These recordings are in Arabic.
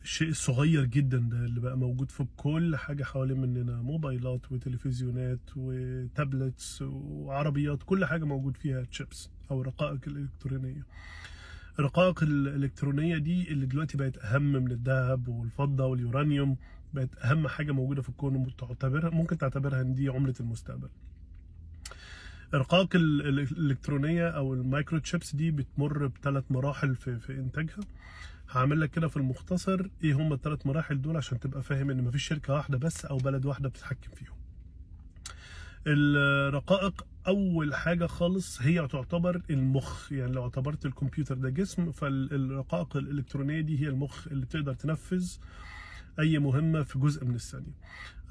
الشيء الصغير جدا ده اللي بقى موجود في كل حاجة حوالين مننا، موبايلات وتلفزيونات وتابلتس وعربيات، كل حاجة موجود فيها تشيبس أو رقائق الإلكترونية. الرقائق الإلكترونية دي اللي دلوقتي بقت أهم من الذهب والفضة واليورانيوم، بقت أهم حاجة موجودة في الكون، ممكن تعتبرها إن دي عملة المستقبل. الرقائق الإلكترونية أو المايكرو تشيبس دي بتمر ب3 مراحل في إنتاجها. هعمل لك كده في المختصر ايه هم ال3 مراحل دول عشان تبقى فاهم ان مفيش شركة واحدة بس او بلد واحدة بتتحكم فيهم. الرقائق اول حاجة خالص هي تعتبر المخ، يعني لو اعتبرت الكمبيوتر ده جسم، فالرقائق الالكترونية دي هي المخ اللي بتقدر تنفذ اي مهمة في جزء من الثانية.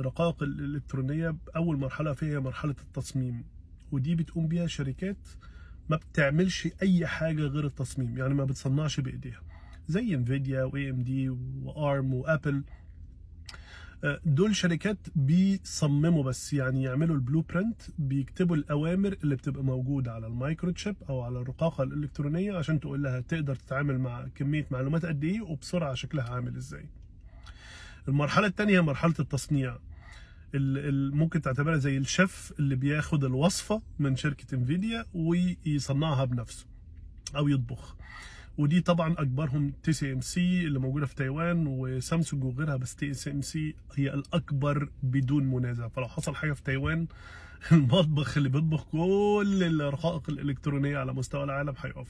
الرقائق الالكترونية اول مرحلة فيها هي مرحلة التصميم، ودي بتقوم بيها شركات ما بتعملش اي حاجة غير التصميم، يعني ما بتصنعش بايديها، زي انفيديا واي ام دي وارم وابل. دول شركات بيصمموا بس، يعني يعملوا البلو برنت، بيكتبوا الاوامر اللي بتبقى موجوده على المايكرو تشيب او على الرقاقه الالكترونيه عشان تقول لها تقدر تتعامل مع كميه معلومات قد ايه وبسرعه شكلها عامل ازاي. المرحله الثانيه هي مرحله التصنيع، ممكن تعتبرها زي الشيف اللي بياخد الوصفه من شركه انفيديا ويصنعها بنفسه او يطبخ. ودي طبعا اكبرهم تي سي ام سي اللي موجوده في تايوان وسامسونج وغيرها، بس تي سي ام سي هي الاكبر بدون منازع. فلو حصل حاجه في تايوان المطبخ اللي بيطبخ كل الرقائق الالكترونيه على مستوى العالم هيقف.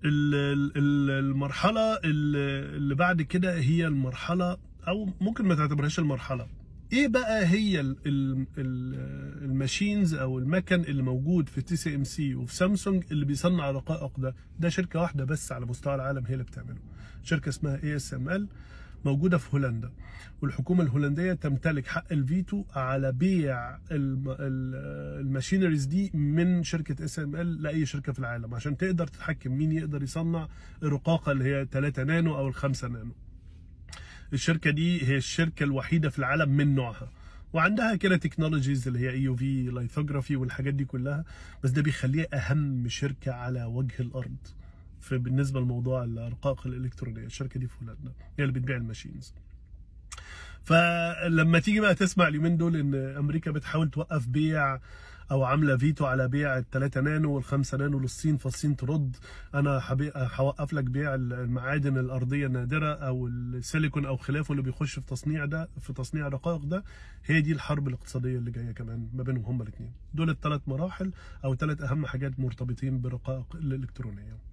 المرحله اللي بعد كده هي المرحله، او ممكن ما تعتبرهاش المرحله. ايه بقى هي الماشينز او المكن اللي موجود في تي سي ام سي وفي سامسونج اللي بيصنع الرقائق ده شركه واحده بس على مستوى العالم هي اللي بتعمله، شركه اسمها اي اس ام ال موجوده في هولندا، والحكومه الهولنديه تمتلك حق الفيتو على بيع الماشينريز دي من شركه اس ام ال لاي شركه في العالم، عشان تقدر تتحكم مين يقدر يصنع الرقاقه اللي هي 3 نانو او 5 نانو. الشركه دي هي الشركه الوحيده في العالم من نوعها، وعندها كده تكنولوجيز اللي هي اي يو في لايثوجرافي والحاجات دي كلها، بس ده بيخليها اهم شركه على وجه الارض بالنسبه لموضوع الرقائق الالكترونيه. الشركه دي في هولندا هي اللي بتبيع الماشينز. فلما تيجي بقى تسمع اليومين دول ان امريكا بتحاول توقف بيع او عامله فيتو على بيع ال3 نانو وال5 نانو للصين، فالصين ترد انا هوقف لك بيع المعادن الارضيه النادره او السيليكون او خلافه اللي بيخش في تصنيع الرقائق ده. هي دي الحرب الاقتصاديه اللي جايه كمان ما بينهم هما الاثنين. دول ال3 مراحل او 3 اهم حاجات مرتبطين بالرقائق الالكترونيه.